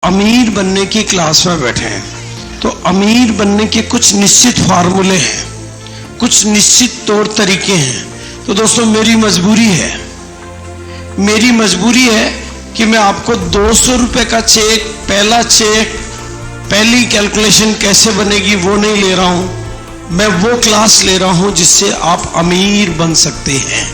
अमीर बनने की क्लास में बैठे हैं तो अमीर बनने के कुछ निश्चित फार्मूले हैं, कुछ निश्चित तौर तरीके हैं। तो दोस्तों मेरी मजबूरी है कि मैं आपको 200 रुपए का चेक, पहला चेक, पहली कैलकुलेशन कैसे बनेगी वो नहीं ले रहा हूं। मैं वो क्लास ले रहा हूं जिससे आप अमीर बन सकते हैं।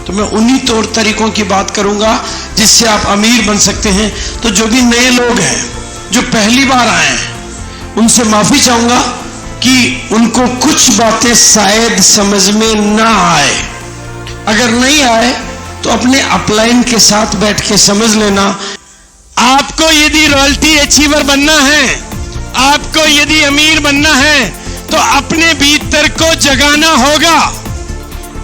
तो मैं उन्हीं तौर तरीकों की बात करूंगा जिससे आप अमीर बन सकते हैं। तो जो भी नए लोग हैं, जो पहली बार आए हैं, उनसे माफी चाहूंगा कि उनको कुछ बातें शायद समझ में ना आए। अगर नहीं आए तो अपने अपलाइन के साथ बैठ के समझ लेना। आपको यदि रॉयल्टी अचीवर बनना है, आपको यदि अमीर बनना है, तो अपने भीतर को जगाना होगा,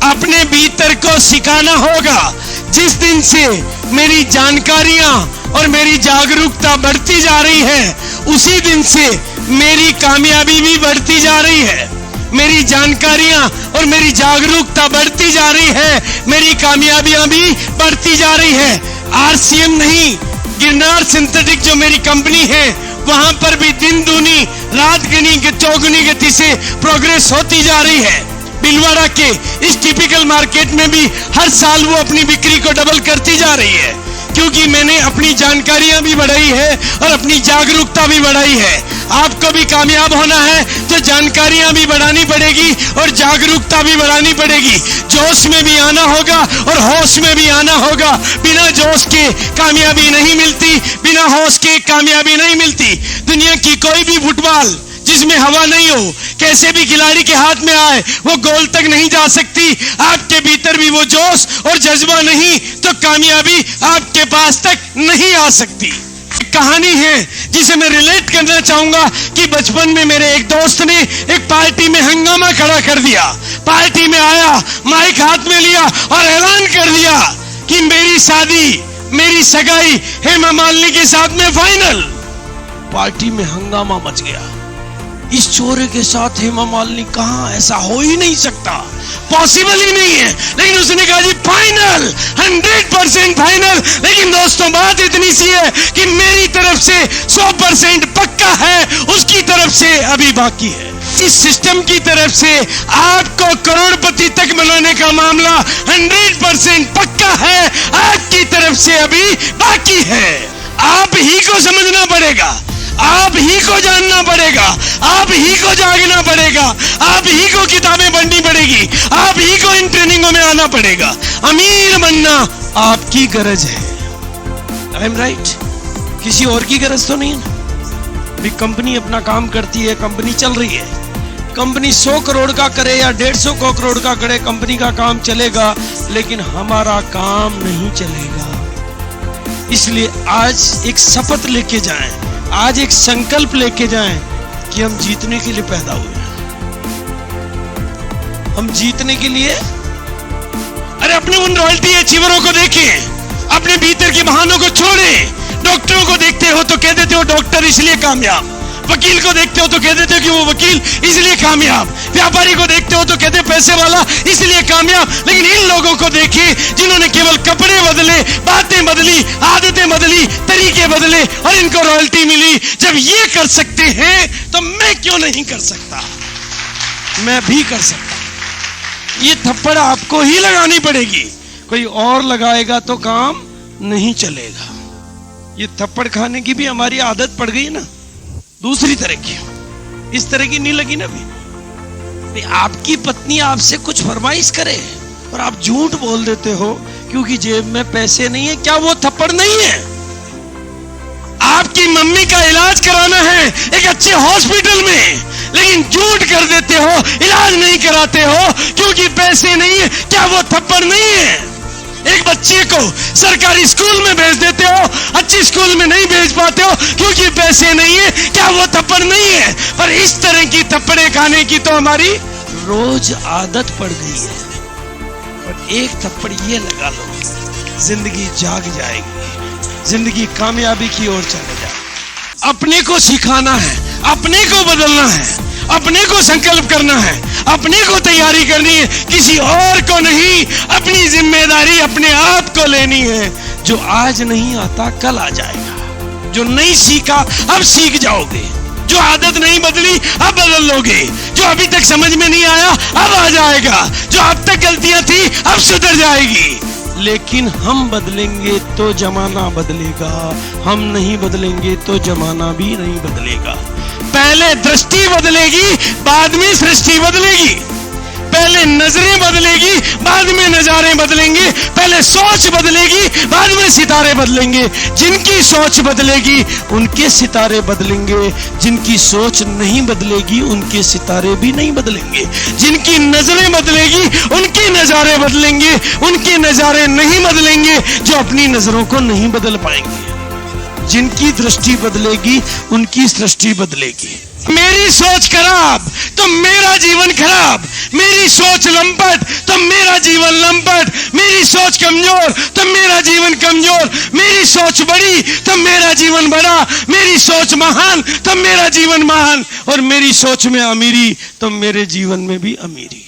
अपने भीतर को सिखाना होगा। जिस दिन से मेरी जानकारियां और मेरी जागरूकता बढ़ती जा रही है, उसी दिन से मेरी कामयाबी भी बढ़ती जा रही है। मेरी जानकारियां और मेरी जागरूकता बढ़ती जा रही है, मेरी कामयाबियां भी बढ़ती जा रही है। आरसीएम नहीं, गिरनार सिंथेटिक जो मेरी कंपनी है, वहां पर भी दिन दूनी रात गनी चौगुनी गति से प्रोग्रेस होती जा रही है। बिलवाड़ा के इस टिपिकल मार्केट में भी हर साल वो अपनी बिक्री को डबल करती जा रही है, क्योंकि मैंने अपनी जानकारियां भी बढ़ाई है और अपनी जागरूकता भी बढ़ाई है। आपको भी कामयाब होना है तो जानकारियां भी बढ़ानी पड़ेगी और जागरूकता भी बढ़ानी पड़ेगी। जोश में भी आना होगा और होश में भी आना होगा। बिना जोश के कामयाबी नहीं मिलती, बिना होश के कामयाबी नहीं मिलती। दुनिया की कोई भी फुटबॉल जिसमें हवा नहीं हो, कैसे भी खिलाड़ी के हाथ में आए, वो गोल तक नहीं जा सकती। आपके भीतर भी वो जोश और जज्बा नहीं तो कामयाबी आपके पास तक नहीं आ सकती। एक कहानी है जिसे मैं रिलेट करना चाहूंगा कि बचपन में मेरे एक दोस्त ने एक पार्टी में हंगामा खड़ा कर दिया। पार्टी में आया, माइक हाथ में लिया और ऐलान कर दिया कि मेरी शादी, मेरी सगाई हेमा मालिनी के साथ में फाइनल। पार्टी में हंगामा मच गया। इस चोरे के साथ हेमा मालिनी कहां, ऐसा हो ही नहीं सकता, पॉसिबल ही नहीं है। लेकिन उसने कहा जी फाइनल, 100% फाइनल। लेकिन दोस्तों बात इतनी सी है कि मेरी तरफ से 100% पक्का है, उसकी तरफ से अभी बाकी है। इस सिस्टम की तरफ से आपको करोड़पति तक बनाने का मामला 100% पक्का है, आपकी तरफ से अभी बाकी है। आप ही को समझना पड़ेगा, आप ही को जानना पड़ेगा, आप ही को जागना पड़ेगा, आप ही को किताबें पढ़नी पड़ेगी, आप ही को इन ट्रेनिंगों में आना पड़ेगा। अमीर बनना आपकी गरज है। I am right? किसी और की गरज तो नहीं है ना। भी कंपनी अपना काम करती है, कंपनी चल रही है। कंपनी 100 करोड़ का करे या 150 करोड़ का करे, कंपनी का काम चलेगा, लेकिन हमारा काम नहीं चलेगा। इसलिए आज एक शपथ लेके जाएं, आज एक संकल्प लेके जाएं कि हम जीतने के लिए पैदा हुए हैं। हम जीतने के लिए, अरे अपने उन रॉयल्टी अचीवरों को देखें, अपने भीतर के बहानों को छोड़ें। डॉक्टरों को देखते हो तो कह देते हो डॉक्टर इसलिए कामयाब, वकील को देखते हो तो कह देते हो कि वो वकील इसलिए कामयाब, व्यापारी को देखते हो तो कहते पैसे वाला इसलिए कामयाब। लेकिन इन लोगों को देखिए जिन्होंने केवल कपड़े बदले, बातें बदली, आदतें बदली, तरीके बदले और इनको रॉयल्टी मिली। जब ये कर सकते हैं तो मैं क्यों नहीं कर सकता? मैं भी कर सकता। ये थप्पड़ आपको ही लगानी पड़ेगी, कोई और लगाएगा तो काम नहीं चलेगा। ये थप्पड़ खाने की भी हमारी आदत पड़ गई ना, दूसरी तरह की, इस तरह की नहीं लगी ना। भी आपकी पत्नी आपसे कुछ फरमाइश करे और आप झूठ बोल देते हो क्योंकि जेब में पैसे नहीं है, क्या वो थप्पड़ नहीं है? आपकी मम्मी का इलाज कराना है एक अच्छे हॉस्पिटल में, लेकिन झूठ कर देते हो, इलाज नहीं कराते हो क्योंकि पैसे नहीं है, क्या वो थप्पड़ नहीं है? एक बच्चे को सरकारी स्कूल में भेज देते हो, अच्छी स्कूल में नहीं भेज पाते हो क्योंकि पैसे नहीं है, क्या वो थप्पड़ नहीं है? पर इस तरह की थप्पड़े खाने की तो हमारी रोज आदत पड़ गई है। और एक थप्पड़ ये लगा लो, जिंदगी जाग जाएगी, जिंदगी कामयाबी की ओर चले जाए। अपने को सिखाना है, अपने को बदलना है, अपने को संकल्प करना है, अपने को तैयारी करनी है, किसी और को नहीं। अपनी जिम्मेदारी अपने आप को लेनी है। जो आज नहीं आता कल आ जाएगा। जो नहीं सीखा अब सीख जाओगे, जो आदत नहीं बदली अब बदल लोगे, जो अभी तक समझ में नहीं आया अब आ जाएगा, जो अब तक गलतियां थी अब सुधर जाएगी। लेकिन हम बदलेंगे तो जमाना बदलेगा, हम नहीं बदलेंगे तो जमाना भी नहीं बदलेगा। पहले दृष्टि बदलेगी, बाद में सृष्टि बदलेगी। पहले नजरें बदलेगी, बाद में नजारे बदलेंगे। पहले सोच बदलेगी, बाद में सितारे बदलेंगे। जिनकी सोच बदलेगी उनके सितारे बदलेंगे, जिनकी सोच नहीं बदलेगी उनके सितारे भी नहीं बदलेंगे। जिनकी नजरें बदलेगी उनके नजारे बदलेंगे, उनके नजारे नहीं बदलेंगे जो अपनी नजरों को नहीं बदल पाएंगे। जिनकी दृष्टि बदलेगी उनकी सृष्टि बदलेगी। मेरी सोच खराब तो मेरा जीवन खराब, मेरी सोच लंपट तो मेरा जीवन लंपट, मेरी सोच कमजोर तो मेरा जीवन कमजोर, मेरी सोच बड़ी तो मेरा जीवन बड़ा, मेरी सोच महान तो मेरा जीवन महान, और मेरी सोच में अमीरी तो मेरे जीवन में भी अमीरी।